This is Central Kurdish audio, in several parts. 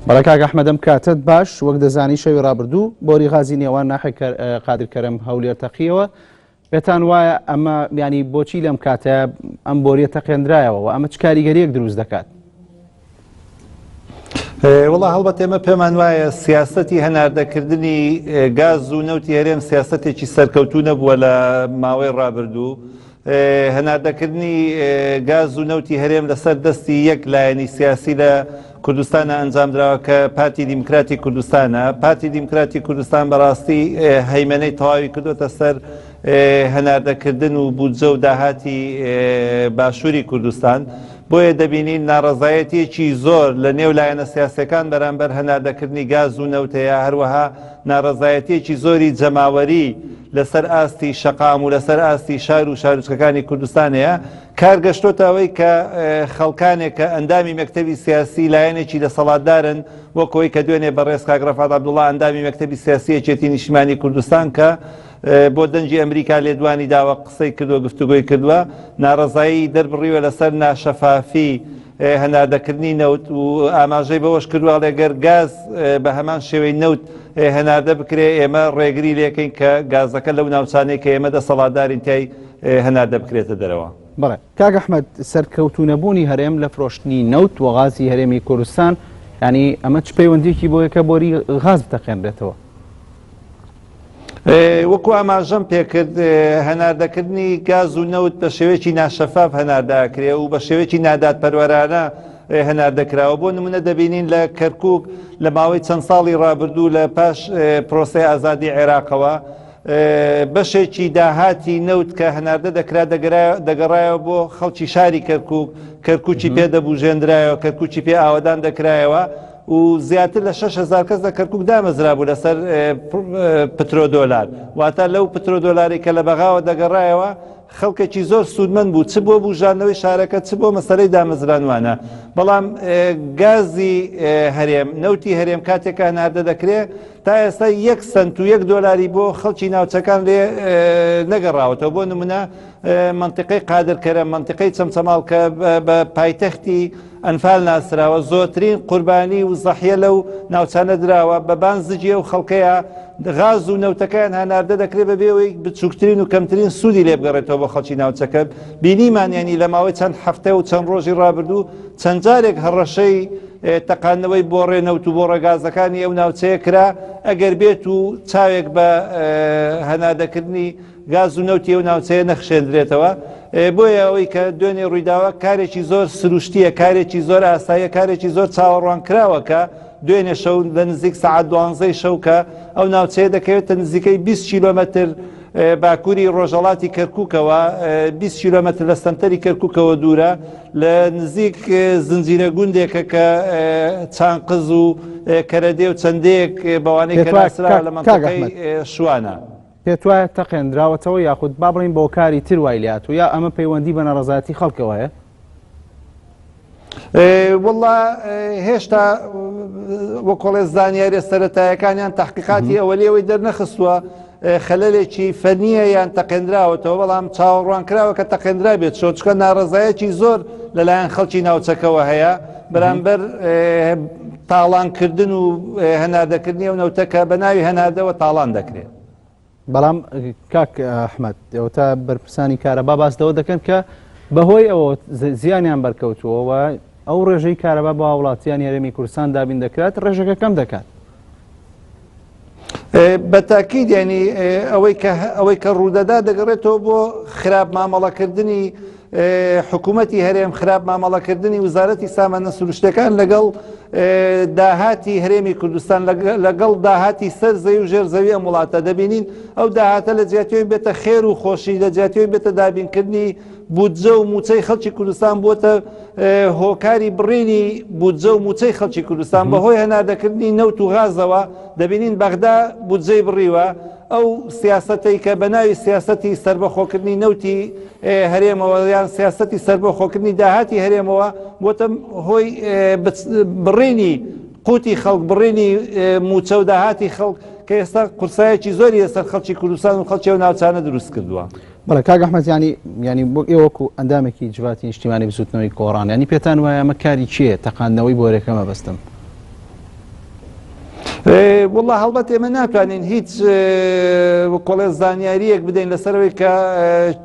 بەڵێ کاک ئەحمەد ئەم کاتت باش وەک دەزانی شەوی ڕابردوو بۆری غازی نێوان ناحی قادرکەرەم هەولێر تەقیەوە پێتان وایە ئەمە ینی بۆچی لەم کاتە ئەم بۆریە تەقێنرایەوە و ئەمە چ کاریگەریەک دروست دەکات؟ وڵا هەڵبەت ئێمە پێمان وایە سیاسەتی هەناردەکردنی گاز و نەوتی هەرێم سیاسەتێکی سەرکەوتوو نەبووە لە ماوەی ڕابردوو. هەناردەکردنی گاز و نەوتی هەرێم لەسەر دەستی یەک لایەنی سیاسی لە کوردستانە ئەنجامدراوە کە پارتی دیموکراتی کوردستانە. پارتی دیموکراتی کوردستان بەڕاستی هەیمەنەی تەواوی کردوتە سەر هەناردەکردن و بودجە و داهاتی باشووری کوردستان. بۆیە دەبینین ناڕەزایەتێکی زۆر لە نێو لایەنە سیاسەکان بەرامبەر هەناردەکردنی گاز و نەوتەیە، هەروەها ناڕەزایەتێکی زۆری جەماوەری لەسەر ئاستی شەقام و لەسەر ئاستی شار و شارچکەکانی کوردستانەیە. کارگەشتۆتە ئەوەی کە خەڵکانێک کە ئەندامی مەکتەبی سیاسی لایەنێکی دەسەڵاتدارن وەکەوەی کە دوێنێ بەڕێز کاک ڕەفات عەبدوڵڵا ئەندامی مەکتەبی سیاسی یەکێتی نیشتیمانی کوردستان کە بۆ دەنجی ئەمریکا لێدوانی داوە قسەی کردووە گفتوگۆی کردووە، ناڕەزایی دەربڕیوە لەسەر ناشەفافی هەناردەکردنی نەوت و ئاماژەی بەوەش کردووە ئەگەر گاز بە هەمان شێوەی نەوت هەناردە بکرێ ئێمە ڕێگری لێکەین کە گازەکە لەو ناوچانەی کە ئێمە دەسەڵاتدارین تای هەناردە بکرێتە دەرەوە. بەڵێ کاک ئەحمەد سەرکەوتوونەبوونی هەرێم لە فرۆشتنی نەوت و غازی هەرێمی کوردستان ینی ئەمە چ پەیوەندیەکی بۆیە کە بۆری غاز بتەقێنرێتەوە؟ وەکو ئاماژەم پێکرد هەناردەکردنی گاز و نەوت بە شێوەیەکی ناشەفاف هەناردەکرێ و بە شێوەیەکی نادادپەروەرانە هەناردەکراوە. بۆ نمونە دەبینین لە کەرکووک لە ماوەی چەند ساڵی ڕابردوو لە پاش پرۆسەی ئازادی عێراقەوە بەشێکی داهاتی نەوت کە هەناردە دەکرا دەگەڕایەوە بۆ خەڵکی شاری کەرکووکی پێدەبوژێنرایەوە، کەرکووکی پێ ئاوەدان دەکرایەوە و زیاتر لە 6,000 کەس لە کەرکووک دامەزرا بوو لەسەر پترۆدۆلار. واتە لەو پترۆدۆلاری کە لە بەغاوە دەگەڕایەوە خەڵکێکی زۆر سوودمەند بوو، چ بۆ بوژاندنەوەی شارەکە چ بۆ مەسەلەی دامەزرانوانە. بەڵام گازی هەرێم نەوتی هەرێم کاتێکە هەناردە دەکرێت تا ئێستا 1 سنت و 1 دۆلاری بۆ خەڵکی ناوچەکان لێ نەگەڕاوەتەوە. بۆ نمونە منطقەی قادرکەرە، منطقەی چەمچەماڵ کە بە پایتەختی ئەنفال ناسراوە زۆرترین قوربانی و زەحیە لەو ناوچانە دراوە بە بانزجیە و خەڵکەیە غاز و نەوتەکان هەناردە دەکرێت بە بێەوەی بچووکترین و کەمترین سوودی لێ بگەڕێتەوە بە خەڵکی ناوچەکە. بینیمانیانی لە ماوەی چەند هەفتە و چەند ڕۆژی ڕابردوو چەند جارێک هەڕەشەی تەقاندنەوەی بۆ ڕێنەوت و بۆ ڕێگازەکانی ئەو ناوچەیە کرا ئەگەر بێت و چاوێک بە هەناردەکردنی گاز و نەوتی ئەو ناوچەیە نەخشێندرێتەوە. بۆیە ئەوەی کە دوێنێ ڕوویداوە کارێکی زۆر سروشتیە، کارێکی زۆر ئاساییە، کارێکی زۆر چاوەڕوان کراوەکە دوێنێ شەو لە نزیک سەعات 12 شەو کە ئەو ناوچەیە دەکەوێتە نزیکەی 20 کیلۆمەتر باکووری ڕۆژهەڵاتی کەرکووکەوە، 20 کیلۆمەتر لە سنتەری کەرکووکەوە دوورە، لە نزیک زنجیرە گوندێکە کە چانقز و کەرەدێ و چەندەیەک بەوانەی کە ناسرا لە مەنطقەی شوانە. پێت وایە تەقێنراوەتەوە یاخود با بڵین بۆ کاری تر وای لاتوە یا ئەمە پەیوەندی بە نەڕەزایەتی خەڵکەوەیە؟ وڵا هێشتا وەکۆڵێ زانیاری سەرەتایەکانیان تەحقیقاتی ئەوەلێەوەی دەرنەخستووە خەلەلێکی فەنیە یان تەقێنراوەتەوە، بەڵام چاوەڕوانکراوە کە تەقێنرا بێت چۆچکە ناڕەزایەتی زۆر لەلایەن خەڵکی ناوچەکەوە هەیە بەرامبەر تاڵانکردن و هەناردەکردنی ئەو نەوتەکە بە ناوی هەناردەوە تاڵان دەکرێت. بەڵام کاک ئەحمەد ئێوەتە بەرپرسانی کارەبا باسدەوە دەکەن کە بەهۆی ئەوە زیانیان بەرکەوتووە ئەو ڕێژەی کارەبا بە وڵاتیان هەرێمی کوردستان دابین دەکرات ڕێژەکە کەم دەکات. بە تاکید ینی ئەوەی کە ڕوودەدا دەگەڕێتەوە بۆ خراپ مامەڵەکردنی حکوومەتی هەرێم، خراپ مامەڵەکردنی وزارەتی سامانە سروشتەکان لەگەڵ داهاتی هەرێمی کوردستان، لەگەڵ داهاتی سەر زەوی و ژێر زەوی ئەم وڵاتە دەبینین ئەو داهاتە لە جیاتیەوەی بێتە خێر و خۆشی، لە جیاتیەوەی بێتە دابینکردنی بودجە و موچەی خەڵکی کوردستان بۆتە هۆکاری بڕینی بودجە و موچەی خەڵکی کوردستان بەهۆی هەناردەکردنی نەوت و غازەوە دەبینین بەغدا بودجەی بڕیوە. ئەو سیاسەتەی کە بە ناوی سیاسەتی سربەخۆکردنی نەوتی هەرێمەوە یان سیاسەتی سربەخۆکردنی داهاتی هەرێمەوە بۆتە هۆی بڕینی قوتی خەڵک، بڕینی موچە و داهاتی خەڵک کە ئێستا قورسایەکی زۆری لەسەر خەڵکی کوردستان و خەڵکی ئەو ناوچانە دروست کردووە. بەڵێ کاک ئەحمەد ینی بۆ ئێوەکو ئەندامێکی جواتی نیشتیمانی بزوتنەوەی کۆڕان ینی پێتان وایە ئەمە کاری چییە؟ تەقاندنەوەی بۆرەکەمە بەستم. والله هەڵبەت ئێمە ناتوانین هیچ کۆڵێ زانیاریەک بدەین لەسەرەوەی کە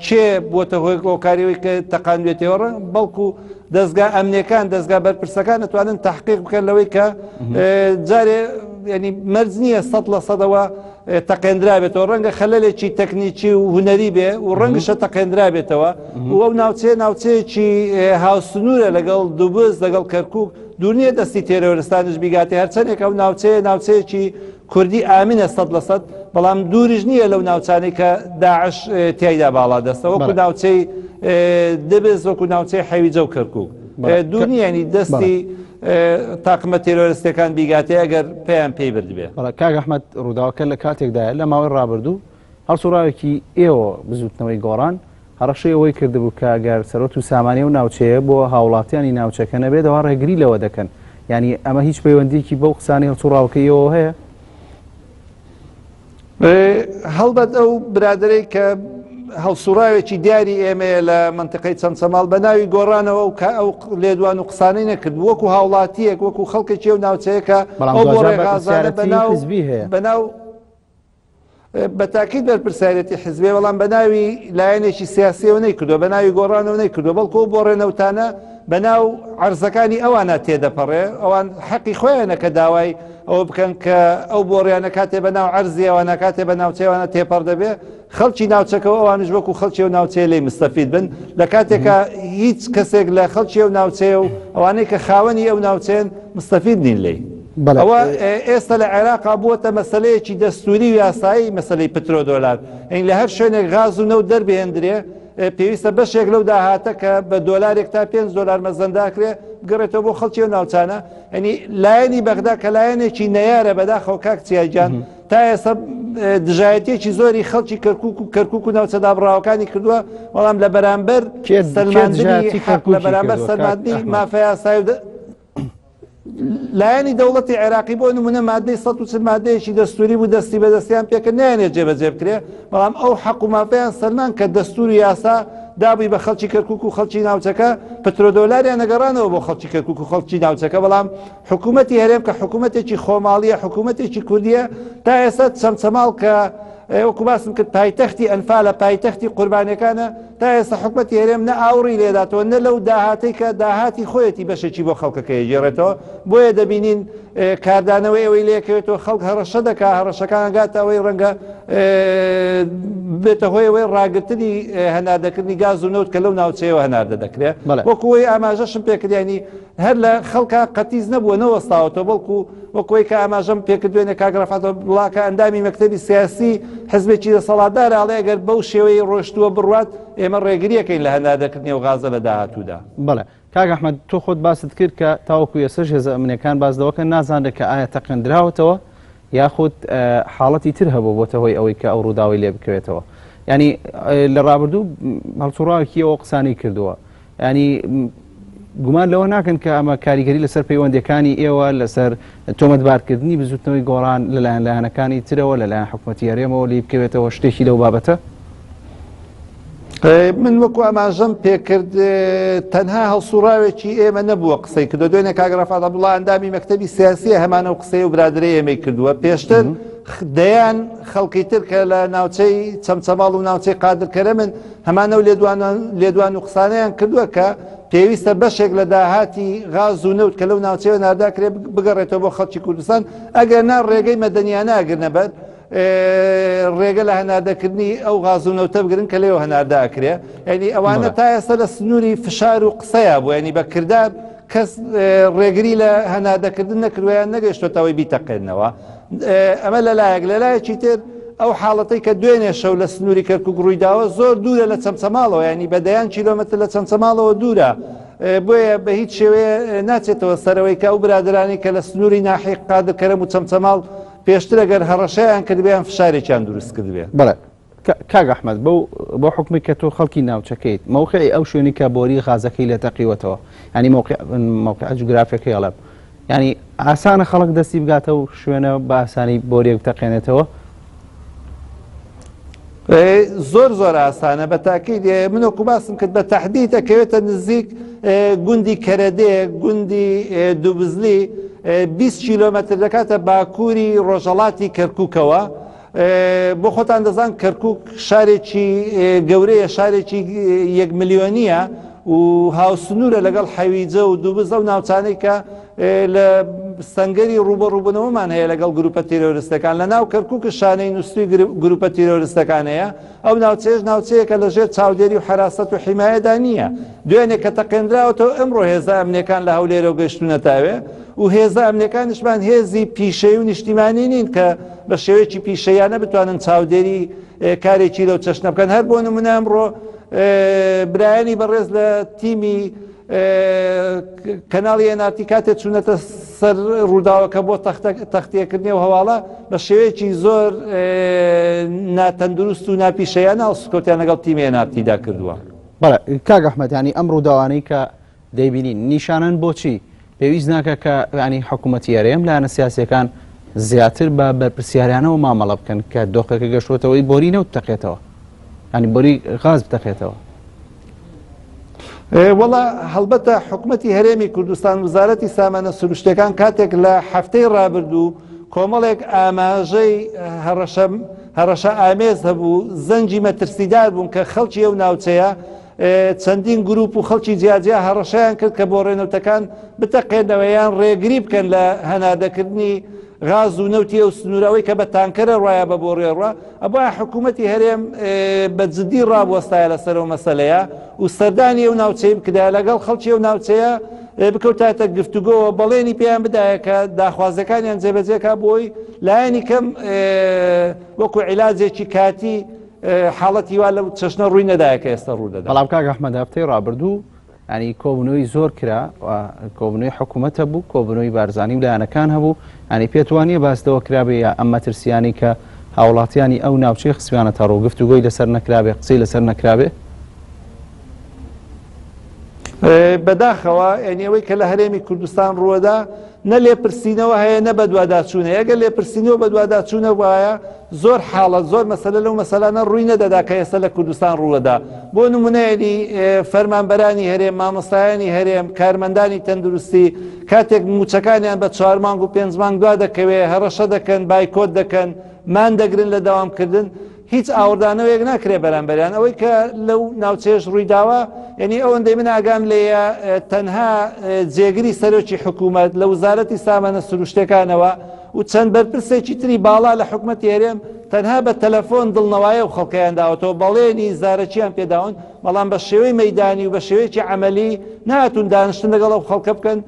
چێ بۆتە هۆی هۆکاریەوەی کە تەقاندوێتەوە ڕەنگ بەڵکو دەستگا ئەمنیەکان دەستگا بەرپرسەکان دەتوانن تحقیق بکەن لەوەی کە جارێ ینی مەرج نییە 100% تەقێنرابێتەوە ڕەنگە خەلەلێکی تەکنیکی و هوەری بێ و ڕەنگشە تەقێنرابێتەوە و ئەو ناوچەیەکی هاوسنوورە لەگەڵ دووبز لەگەڵ کەرکووک دوورنیە دەستی تێرەوەرستانش بیگاتێ هەرچەندێک ئەو ناوچەیەکی کوردی ئامینە 100%، بەڵام دوورش نییە لەو ناوچانەی کە داعش تیایدا باڵا دەستە وەکو ناوچەی دبز وەکو ناوچەی حەویجە و کەرکووک دوور نییەنی دەستی تاقمە تێرۆریستەکان بیگاتێ ئەگەر پێیان پێی بردبێ. کاک ئەحمەد ڕووداوەکە لە کاتێکدایە لە ماوەی ڕابردوو هەڵسوڕاوێکی ئێوە بزوتنەوەی گۆڕان هەڕەشەی ئەوەی کردبوو کە ئەگەر سەرۆت و سامانێ و ناوچەیە بۆ هاوڵاتیانی ناوچەکە نەبێتەوە ڕێگری لەوە دەکەن، ینی ئەمە هیچ پەیوەندیکی بەو قسانی هەڵسوڕاوەکەیەوە هەیە؟ هەڵبەت ئەو برادرەی کە هەڵسوڕاوێکی دیاری ئێمەیە لە منتقەی چەمچەماڵ بە ناوی گۆڕانەوە و کە ئەو لێدوان و قسانەی نەکرد وەکو هاوڵاتیەک وەکو خەڵکێکی ئەو ناوچەیەکە ئەو بۆ ڕێغازانە بەناو بە تاکید بەرپرسایەتی حزبێ بەڵام بە ناوی لایەنێکی سیاسیەوە نەیکردووە بە ناوی گۆڕانەوە نەیکردووە بەڵکو بۆ ڕێنەوتانە بە ناو عەرزەکانی ئەوانە تێدەپەڕێ ئەوان حەقی خۆیانە کە داوای ئەوە بکەن کە ئەو بۆڕیانە کاتێ بە ناو عەرزی ئەوانە کاتێ بە ناوچەیەوانە تێپەڕ دەبێ خەڵکی ناوچەکەەوە ئەوانش وەکو خەڵکی و ناوچەیە لێی مستەفید بن لە کاتێکە هیچ کەسێک لە خەڵکی و ناوچەیە و ئەوانەی کە خاوەنی ئەو ناوچەیەن مستەفید نین لێی. ئەوە ئێستا لە عێراقا بووەتە مەسەلەیەکی دەستوری و یاسایی مەسەلەی پترۆ دۆلار ئەین لە هەر شوێنێک غاز و نەوت دەربهێندرێ پێویستە بەشێک لەو داهاتە کە بە دۆلارێک تا $5 مەزەنداکرێ بگەڕێتەوە بۆ خەڵکی و ناوچانە ئەنی لایەنی بەغدا کە لایەنێکی نەیارە بەداخەوە کاک چیاجان تا ئێستا دژایەتێکی زۆری خەڵکی کەرکووک و ناوچە دابڕاوەکانی کردووە بەڵام لە بەرامبەر سەلماندنی حەق لە بەرامبەر سەلماندنی مافیا یاسایی لایەنی دەوڵەتی عێراقی بۆ نمونە مادەی 140 مادەیەکی دەستوری بوو دەستی بەدەستیان پێکە نایانێت جێبەجێ بکرێ بەڵام ئەو حەق و مافیان سەلمان کە دەستوری یاسا دابووی بە خەڵکی کەرکووک و خەڵکی ناوچەکە پترۆدۆلاریان نەگەڕانەوە بۆ خەڵکی کەرکووک و خەڵکی ناوچەکە بەڵام حکوومەتی هەرێم کە حکوومەتێکی خۆماڵیە حکوومەتێکی کوردیە تا ئێستا چەمچەماڵ کە وەکو باسم کرد پایتەختی ئەنفالە پایتەختی قوربانەکانە تا ئێستا حکوومەتی هەرێم نە ئاوڕی لێداتەوە نە لەو داهاتی کە داهاتی خۆیەتی بەشێکی بۆ خەڵکەکە یێژێڕێتەوە بۆیە دەبینین کاردانەوەی ئەوەی لێکەوێتەوە خەڵک هەڕەشە دەکا هەڕەشەکان گاتە ئەوەی ڕەنگە بێتە هۆی ئەوەی ڕاگرتنی هەناردەکردنی گاز و نەوت کە لەو ناوچەیەوە هەناردە دەکرێت وەکوەوەی ئاماژەشم پێکردیانی هەر لە خەڵکە قەتیز نەبووە نەوەستاوەتەوە بەڵکو وەکوەوەی کە ئاماژەم پێکردوێنە کاگرافاتەوە بڵاکە ئەندامی مەکتەبی سیاسی حزبێکی دەسەڵاتدار ئاڵێ ئەگەر بەو شێوەی ڕۆشتووە بڕوات ئێمە ڕێگریەکەین لە هەناردەکردنی و غازە لە داهاتوودا. بەڵێ کاک ئەحمەد تۆ خۆت باست کرد کە تاوەکو ئێسش هێزە ئەمنیەکان باس دەوەکە نازانێت کە ئایا تەقەندراوەتەوە یاخود حاڵەتی تر هەبوو بۆتە هۆی ئەوەی کە ئەو ڕووداوی لێ بکەوێتەوە ینی لە ڕابردوو هەڵسوڕاوێکی ئەوە قسانی کردووە ینی گومان لەوە ناکەن کە ئەمە کاریگەری لەسەر پەیوەندەکانی ئێوە لەسەر تۆمەتبارکردنی بزوتنەوەی گۆڕان لەلایەن لایەنەکانی ترەوە لەلایەن حکوومەتی هەرێمەوە لی بکەوێتەوە شتێکی لەو بابەتە؟ من وەکو ئاماژەم پێکرد تەنها هەڵسوڕاوێکی ئێمە نەبووە قسەی کردو دوێنێ کاگرافات عەبدوڵڵا ئەندامی مەکتەبی سیاسیە هەمانە و قسەی و برادرەی ئێمەی کردووە پێشتر دەیان خەڵکی تر کە لە ناوچەی چەمچەماڵ و ناوچەی قادرکەرەمن هەمانە و لێدوان و قسانەیان کردووە کە پێویستە بەشێک لە داهاتی غاز و نەوت کە لەو ناوچەیە نارداکرێ بگەڕێتەوە بۆ خەڵکی کوردستان ئەگەر نا ڕێگەی مەدەنیانە ئەگرنە بەر ڕێگە لە هەناردەکردنی ئەو غاز و نەوتە بگرن کە لێوە هەناردا ئەکرێ ینی ئەوانە تا ئێستا لە سنووری فشار و قسەیە بوو ینی بە کردار کەس ڕێگری لە هەناردەکردن نەکردویان نەگەیشتۆتەوەی بیتەقێنەوە ئەمە لەلایەک لەلایەکی تر ئەو حاڵەتەی کە دوێنێ شەو لە سنووری کەرکووک ڕوویداوە زۆر دوورە لە چەمچەماڵەوە ینی بە دەیان کیلۆمەتر لە چەمچەماڵەوە دوورە بۆیە بە هیچ شێوەیە ناچێتەوە سەرەوەی کە ئەو برادرانی کە لە سنووری ناحیق قادرکەرەم و چەمچەماڵ پێشتر ئەگەر هەڕەشەیان کردبیان فشارێکیان دروست کردبێ. بەڵێ کاک ئەحمەد بۆ حکمی کە تۆ خەڵکی ناوچەکەیت مەوقعی ئەو شوێنی کە بۆری غازەکەی لێ تەقیوەتەوە ینی مەوقع جوگرافیەکەی ئەڵێم ینی ئاسانە خەڵک دەستی بگاتە و شوێنە بە ئاسانی بۆریەک بتەقێنێتەوە؟ زۆر زۆر ئاسانە بە تاکید من وەکو باسم کرد بە تەحدید دەکەوێتە نزیک گوندی کەرەدێ گوندی دووبزلی 20 کیلۆمەتر دەکاتە باکووری ڕۆژهەڵاتی کەرکووکەوە بۆ خۆتان دەزان کەرکووک شارێکی گەورەیە شارێکی 1 ملیۆنیە و هاوسنوورە لەگەڵ حەویجە و دووبزە و ناوچانەی کە لە سەنگەری ڕوبەڕووبوونەوەمان هەیە لەگەڵ گروپە تیرۆریستەکان لە ناو کەرکووک شانەی نووسوی گروپە تیرۆریستەکان هەیە ئەو ناوچەیەش ناوچەیەکە لەژێر چاودێری و حراست و حیمایەدا نییە دوێنێ کە تەقێنراوەتەوە ئەمڕۆ هێزە ئەمنیەکان لە هەولێرە و گەشتونەتاوێ و هێزە ئەمنیەکانیشمان هێزی پیشەی و نیشتیمانی نین کە بە شێوەیەکی پیشەیانە بتوانن چاودێری کارێکی لەو چەشنە بکەن هەر بۆ نمونە ئەمڕۆ برایانی بەڕێز لە تیمی کەناڵی ئێنارتی کاتێک چوونەتە سەر ڕووداوەکە بۆ تەختیەکردنی و هەواڵە بە شێوەیەکی زۆر ناتەندروست و ناپیشەیانە ئەڵسکۆتیان لەگەڵ تیمی ئێنارتیدا کردووە. بەڵێ کاک ئەحمەد ینی ئەم ڕووداوانەی کە دەیبینین نیشانەن بۆچی پێویست ناکە کە ینی حکوومەتی هەرێم لایەنە سیاسیەکان زیاتر بە بەرپرسیاریانەوە مامەڵە بکەن کە دۆخەکە گەشتوتەوەی بۆری نەوت بتەقێتەوە ینی بۆری غاز بتەقێتەوە. وەڵا هەڵبەتە حکوومەتی هەرێمی کوردستان وزارەتی سامانە سروشتەکان کاتێک لە هەفتەی ڕابردوو کۆمەڵێک ئاماژەی هەڕەشە ئامێز هەبوو زەنجی مەترسیدار بوون کە خەڵکی ئەو ناوچەیە چەندین گروپ و خەڵکی جیاجیا هەڕەشەیان کرد کە بۆ ڕێنەوتەکان بتەقێنەوەیان ڕێگری بکەن لە هەناردەکردنی غاز و نەوتی ئەو سنوورەوەی کە بە تانکەرە ڕایە بە بۆ ڕێڕە ئەبە حکوومەتی هەرێم بە جددی ڕابوەستایە لەسەر ئەو مەسەلەیە و سەردانی ئەو ناوچەی بکدا لەگەڵ خەڵکی ئەو ناوچەیە بکەوتاتە گفتوگۆوە بەڵێنی پێیان بدایە کە داخوازەکانیان جێبەجێکا بۆی لایەنی کەم وەکو عیلاجێکی کاتی حاڵەتی وا لەو چەشنە ڕووی نەدایە کە ئێستا ڕوودەدا. بەڵام کاک ئەحمەد هەفتەی ڕابردوو ینی کۆبنەوەی زۆر کرا کۆبنەوەی حکوومەت هەبوو کۆبنەوەی بارزانی و لایەنەکان هەبوو ینی پێت وانییە باسدەوە کرابێ یا ئەم مەترسیانی کە هاوڵاتیانی ئەو ناوچەی خسویانە تا ڕوو گفتوگۆی لەسەر نەکرابێ قسەی لەسەر نەکرابێ بەداخەوە ئەنیەوەی کە لە هەرێمی کوردستان ڕووەدا نە لێپرسینەوە هەیە نە بە دوواداچوونە ئەگەر لێپرسینەوە بە دوواداچوونە وایە زۆر حاڵەت زۆر مەسەلە لەو مەسەلانە ڕووی نەدەدا کە ئێستا لە کوردستان ڕووەدا بۆ نمونەیەنی فەرمانبەرانی هەرێم مامۆستایانی هەرێم کارمەندانی تەندروستی کاتێک موچەکانیان بە 4 مانگ و 5 مانگ دوا دەکەوێ هەڕەشە دەکەن بایکۆت دەکەن مان دەگرن لە داوامکردن هیچ ئاوردانەوەیەک ناکرێ بەرامبەریان ئەوەی کە لەو ناوچێش ڕوویداوە یعنی ئەوەندەی من ئاگام لێیە تەنها جێگری سەرۆکی حکوومەت لە وزارەتی سامانە سروشتەکانەوە و چەند بەرپرسێکی تری باڵا لە حکوومەتی هەرێم تەنها بە تەلەفۆن دڵنەوایە و خەڵکەیان داوەتەوە بەڵێنی زارەکییان پێداون بەڵام بە شێوەی مەیدانی و بە شێوەیەکی عەمەلی نهاتوون دانیشتن لەگەڵ ئەو خەڵکە بکەن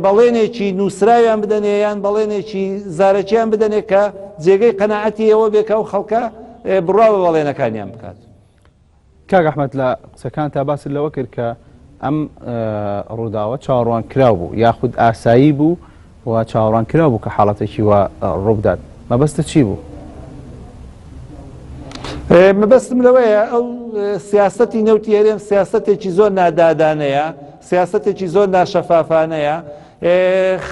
بەڵێنێکی نووسراویان بدەنێ یان بەڵێنێکی زارەکییان بدەنێ کە جێگەی قەناعەتی ئەوە بێکە و خەڵکە بڕاوە بەڵێنەکانیان بکات. کاک ئەحمەد لە قسەکان تا باست لەوە کرد کە ئەم ڕووداوە چاوەڕوان کراو بوو یاخود ئاسایی بوو و چاوەڕوان کراو بوو کە حاڵەتێکی وە ڕوودات مەبەستە چی بوو؟ مەبەستم لەوەیە ئەو سیاسەتی نەوتی هەرێم سیاسەتێکی زۆر نادادانەیە سیاسەتێکی زۆر ناشەفافانەیە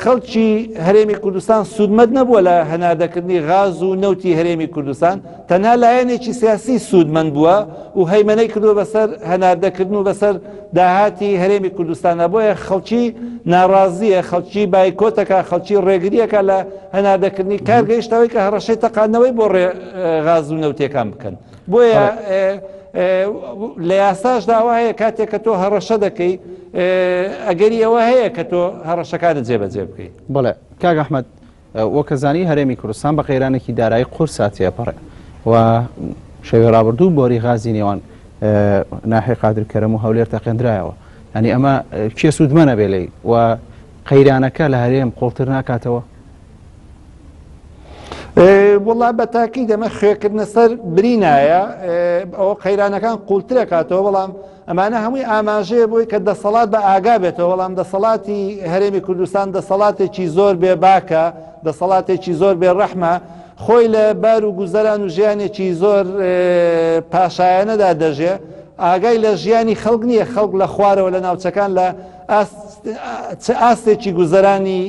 خەڵکی هەرێمی کوردستان سوودمەند نەبووە لە هەناردەکردنی غاز و نەوتی هەرێمی کوردستان تەنها لایەنێکی سیاسی سوودمەند بووە و هەیمەنەی کردووە بەسەر هەناردەکردن و بەسەر داهاتی هەرێمی کوردستانە بۆیە خەڵکی ناڕازیە خەڵکی بایکۆتەکە خەڵکی ڕێگریەکە لە هەناردەکردنی کارگەیشتەوەی کە هەڕەشەی تەقانەوەی بۆ غاز و نەوتیەکان بکەن بۆیە لە یاساش داوا هەیە کاتێک کە تۆ هەڕەشە دەکەی ئەگەری ئەوە هەیە کە تۆ هەڕەشەکانت جێبەجێ بکەیت. بڵێ کاک ئەحمەد وەکەزانی هەرێمی کوردستان بە قەیرانێکی دارایی قورسا تێپەڕێ و شەوی ڕابردوو بۆری غازی نێوان ناحیە قادرکەرەم و هەولێر تەقێنرایەوە ینی ئەمە کێ سوودمەنە بێ لێی و قەیرانەکە لە هەرێم قوڵتر ناکاتەوە؟ وڵا بە تاکی دەمە خوێکردنە سەر برینایە ئەوە قەیرانەکان قوڵترەکاتەوە بەڵام ئەمانە هەمووی ئاماژەیە بۆی کە دەسەڵات بە ئاگا بێتەوە بەڵام دەسەڵاتی هەرێمی کوردستان دەسەڵاتێکی زۆر بێباکە دەسەڵاتێکی زۆر بێڕەحمە خۆی لە بار و گوزەران و ژیانێکی زۆر پاشایەنەدا دەژێ ئاگای لە ژیانی خەڵک نییە خەڵک لە خوارەوە لە ناوچەکان لە ئاستێکی گوزەرانی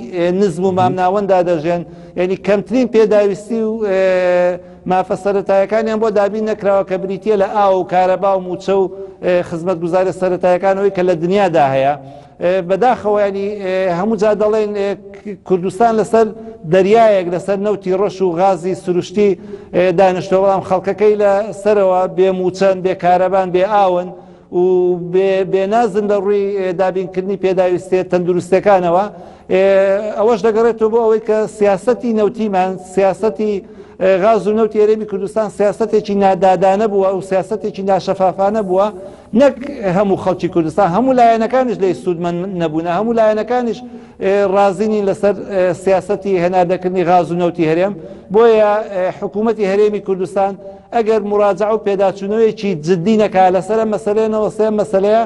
نزم و مامناوەندا دەژێن یعنی کەمترین پێداویستی و مافە سەرەتایەکانیان بۆ دابین نەکراوە کە بریتە لە ئاو و کارەبا و موچە و خزمەتگوزارە سەرەتایەکانەوەی کە لە دنیادا هەیە بەداخەوە ینی هەموو جا دەڵێن کوردستان لەسەر دەریایەک لەسەر نەوتی ڕەش و غازی سروشتی دانیشتۆ بەڵام خەڵکەکەی لە سەرەوە بێ موچەن بێ کارەبان بێ ئاون و بێنازن لە ڕووی دابینکردنی پێداویستێت تەندروستەکانەوە ئەوەش دەگەڕێتەوە بۆ ئەوەی کە سیاسەتی نەوتیمان سیاسەتی غاز و نەوتی هەرێمی کوردستان سیاسەتێکی نادادانە بووە و سیاسەتێکی ناشەفافانە بووە نەک هەموو خەڵکی کوردستان هەموو لایەنەکانیش لە سوودمەند نەبوونە هەموو لایەنەکانیش ڕازینی لەسەر سیاسەتی هێناردەکردنی غاز و نەوتی هەرێم بۆیە حکوومەتی هەرێمی کوردستان ئەگەر مراجعە و پێداچوونەوەیکی جددی نەکا لەسەر مەسەلەیەنەوە سێ مەسەلەیە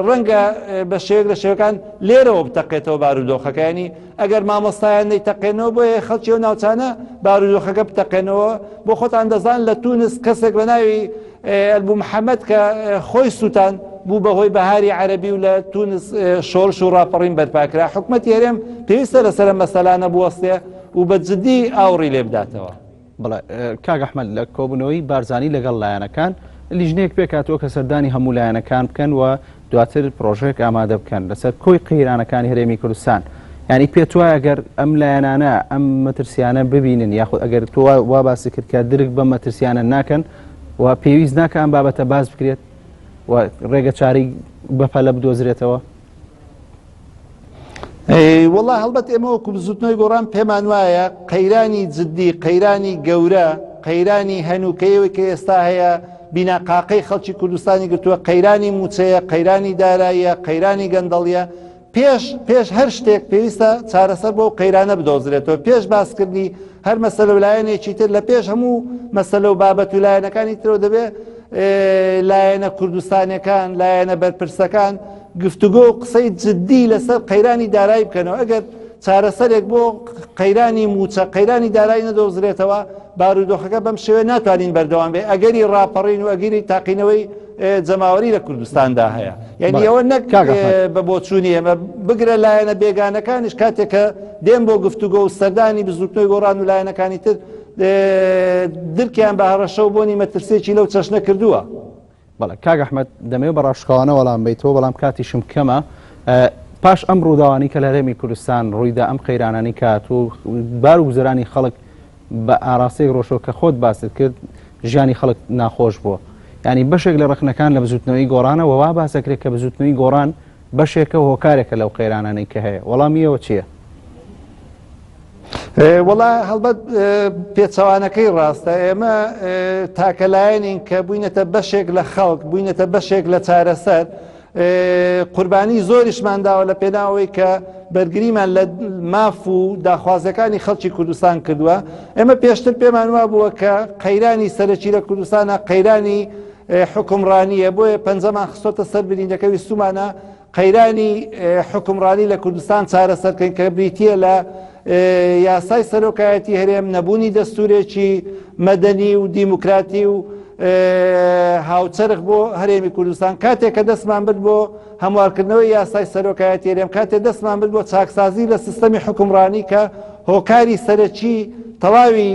ڕەنگە بە شێوەیەک لە شێوەکان لێرەوە بتەقێتەوە بارودۆخەکە ینی ئەگەر مامۆستایان نەیتەقێنەوە بۆیە خەڵکی و ناوچانە بارودۆخەکە بتەقێنەوە بۆ خۆتان دەزان لە تونس کەسێک بە ناوی ئەلبوو محەممەد کە خۆی سووتان بوو بەهۆی بەهاری عەرەبی و لە تونس شۆڕش و ڕاپەڕین بەرپاکرا حکوومەتی هەرێم پێویستە لەسەر مەسەلانە بوەستێ و بە جددی ئاوڕی لێ بداتەوە. بڵێ کاک ئەحمەد لە کۆبوونەوەی بارزانی لەگەڵ لایەنەکان لیژنەیەک پێکاتەوە کە سەردانی هەموو لایەنەکان بکەن و دواتر پرۆژێک ئامادە بکەن لەسەر کۆی قەیرانەکانی هەرێمی کوردستان ینی پێت وایە ئەگەر ئەم لایەنانە ئەم مەترسیانە ببینن یاخود ئەگەر تۆ وا باسی کرد کە درک بە مەترسیانە ناکەن و پێویست ناکە ئەم بابەتە باز بکرێت و ڕێگە چاری بەپەلە بدۆزرێتەوە. وڵا هەڵبەت ئێمە وەکو زوتنەوەی گۆڕان پێمان وایە قەیرانی جددی قەیرانی گەورە قەیرانی هەنووکەیەوەی کە ئێستا هەیە بیناقاقەی خەڵکی کوردستانی گرتووە قەیرانی موچەیە قەیرانی داراییە قەیرانی گەندەڵیە پێش هەر شتێک پێویستە چارەسەر بۆ قەیرانە بدۆزرێتەوە پێش باسکردنی هەر مەسەلە و لایەنێکی تر لە پێش هەموو مەسەلە و بابەت و لایەنەکانی ترەوە دەبێ لایەنە کوردستانیەکان لایەنە بەرپرسەکان گفتوگۆ و قسەی جددی لەسەر قەیرانی دارایی بکەنەوە ئەگەر چارەسەرێک بۆ قەیرانی موچە قەیرانی دارایی نەدۆزرێتەوە بارودۆخەکە بەم شێوێ ناتوانین بەردەوام بێ ئەگەری ڕاپەڕین و ئەگەری تاقینەوەی جەماوەری لە کوردستاندا هەیە یعنی ئەوە نەک بە بۆچوونی ئێمە بگرە لایەنە بێگانەکانیش کاتێککە دێن بۆ گفتوگۆ و سەردانی بزوتنەوەی گۆڕان و لایەنەکانی تر درکیان بە هەڕەشە و بۆنی مەترسێکی لەو چەشنە کردووە. بەڵێ کاک ئەحمەد دەمەوێت بە ڕاشکاوانە وەڵام بیتەوە بەڵام کاتیشم کەمە پاش ئەم ڕووداوانی کە لە هەرێمی کوردستان ڕوویدا ئەم قەیرانانی کات و بار و گوزەرانی خەڵک بە ئاراستەیەک ڕۆژەوە کە خۆت باست کرد ژیانی خەڵک ناخۆش بووە ینی بەشێک لە ڕخنەکان لە بزوتنەوەی گۆڕانەوە وا باسەکرێت کە بزوتنەوەی گۆڕان بەشێکە هۆکارێکە لەو قەیرانانەی کە هەیە وەڵامیەوە چییە؟ وڵا هەڵبەت پێچەوانەکەی ڕاستە ئێمە تاکەلایەنین کە بووینەتە بەشێک لە خەڵک بووینەتە بەشێک لە چارەسەر قوربانی زۆریشمان داوە لە پێناوەی کە بەرگریمان لە ماف و داخوازەکانی خەڵکی کوردستان کردووە ئێمە پێشتر پێمان وا بووە کە قەیرانی سەرەکی لە کوردستانە قەیرانی حکومڕانیە بۆیە پەنجەمان خستۆتە سەر بریندەکەوی سومانە قەیرانی حکومڕانی لە کوردستان چارەسەرکەین کە بریتە لە یاسای سەرۆکایەتی هەرێم نەبوونی دەستورێکی مەدەنی و دیموکراتی و هاوچەرخ بۆ هەرێمی کوردستان کاتێک کە دەستمان برد بۆ هەموارکردنەوەی یاسای سەرۆکایەتی هەرێم کاتێک دەستمان برد بۆ چاکسازی لە سیستەمی حکومڕانی کە هۆکاری سەرەکی تەواوی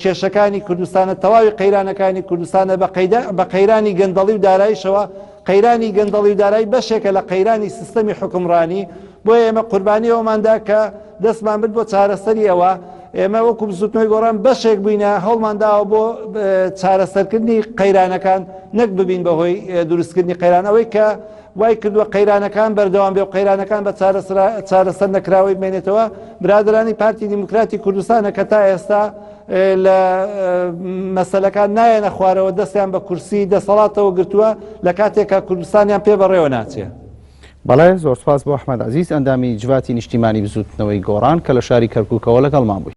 کێشەکانی کوردستانە تەواوی قەیرانەکانی کوردستانە بە قەیرانی گەندەڵی و داراییشەوە قەیرانی گەندەڵی و دارایی بەشێکە لە قەیرانی سیستەمی حکومڕانی بۆیە ئێمە قوربانی ئەوماندا کە دەستمان برد بۆ چارەسەری ئەوە ئێمە وەکو زوتنەوەی گۆڕان بەشێک بووینە هەڵمانداوە بۆ چارەسەرکردنی قەیرانەکان نەک ببین بەهۆی دروستکردنی قەیرانەوەی کە وای کردووە قەیرانەکان بەردەوام بێ و قەیرانەکان بە چارەسەر نەکراوی بمێنێتەوە برادرانی پارتی دیموکراتی کوردستانە کە تا ئێستا لە مەسەلەکان نایەنە خوارەوە دەستیان بە کورسی دەسەڵاتەوە گرتووە لە کاتێکە کوردستانیان پێ بەڕێوە ناچێت. بەڵێ زۆر سپاس بۆ ئەحمەد عەزیز ئەندامی جواتی نیشتیمانی بزوتنەوەی گۆڕان کە لە شاری کەرکووکەوە لەگەڵمان بووی.